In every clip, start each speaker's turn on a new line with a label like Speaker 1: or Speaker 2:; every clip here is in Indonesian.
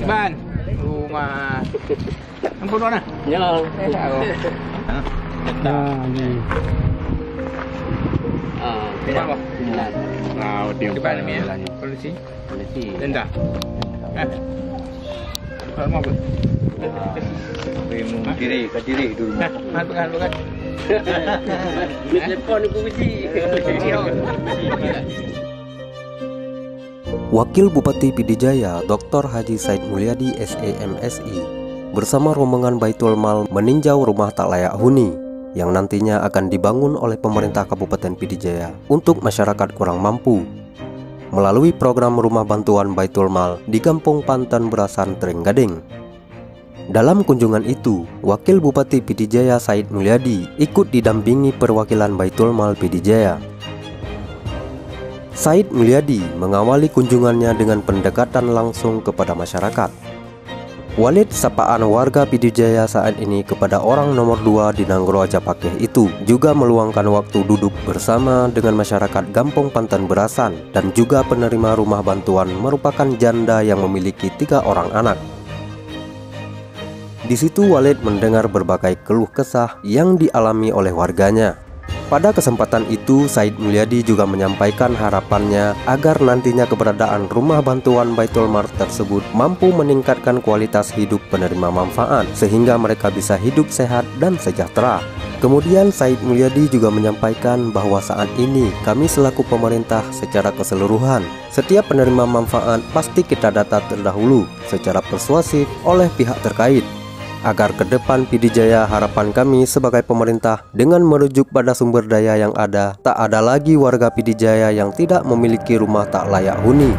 Speaker 1: Ban, rumah. Ampun mana?
Speaker 2: Ya.
Speaker 1: Apa? Depan ni ya. Polisi. Denda. Kalau mau apa?
Speaker 2: Diri dulu.
Speaker 1: Bukan.
Speaker 2: Telepon aku mesti.
Speaker 3: Wakil Bupati Pidijaya Dr. Haji Said Mulyadi SEMSI bersama rombongan Baitul Mal meninjau rumah tak layak huni yang nantinya akan dibangun oleh pemerintah Kabupaten Pidijaya untuk masyarakat kurang mampu melalui program rumah bantuan Baitul Mal di Kampung Pantan Berasan Trenggading. Dalam kunjungan itu, Wakil Bupati Pidijaya Said Mulyadi ikut didampingi perwakilan Baitul Mal Pidijaya. Said Mulyadi mengawali kunjungannya dengan pendekatan langsung kepada masyarakat. Walid sapaan warga Pidijaya saat ini kepada orang nomor 2 di Nanggro Japakeh itu juga meluangkan waktu duduk bersama dengan masyarakat Kampung Pantan Berasan dan juga penerima rumah bantuan merupakan janda yang memiliki 3 orang anak. Di situ Walid mendengar berbagai keluh kesah yang dialami oleh warganya. Pada kesempatan itu, Said Mulyadi juga menyampaikan harapannya agar nantinya keberadaan rumah bantuan Baitul Mal tersebut mampu meningkatkan kualitas hidup penerima manfaat sehingga mereka bisa hidup sehat dan sejahtera. Kemudian Said Mulyadi juga menyampaikan bahwa saat ini kami selaku pemerintah secara keseluruhan, setiap penerima manfaat pasti kita data terdahulu secara persuasif oleh pihak terkait. Agar ke depan Pidijaya harapan kami sebagai pemerintah dengan merujuk pada sumber daya yang ada, tak ada lagi warga Pidijaya yang tidak memiliki rumah tak layak huni.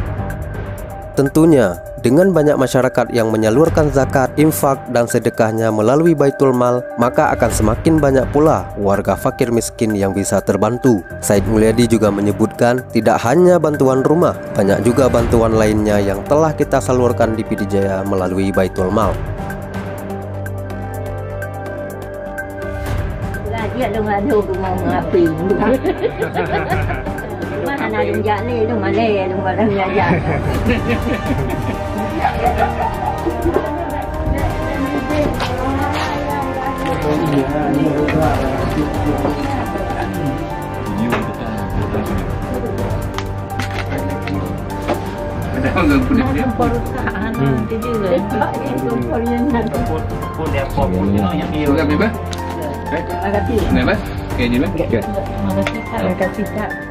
Speaker 3: Tentunya dengan banyak masyarakat yang menyalurkan zakat, infak dan sedekahnya melalui Baitul Mal, maka akan semakin banyak pula warga fakir miskin yang bisa terbantu. Said Mulyadi juga menyebutkan tidak hanya bantuan rumah, banyak juga bantuan lainnya yang telah kita salurkan di Pidijaya melalui Baitul Mal.
Speaker 4: Dia dong ada rumah ngapi. Mana ada jak ni dong mana dong barang jak. Perusahaan nanti juga.
Speaker 1: Agak tinggi. Kenapa? Kayak gini, Mas?
Speaker 4: Agak tinggi.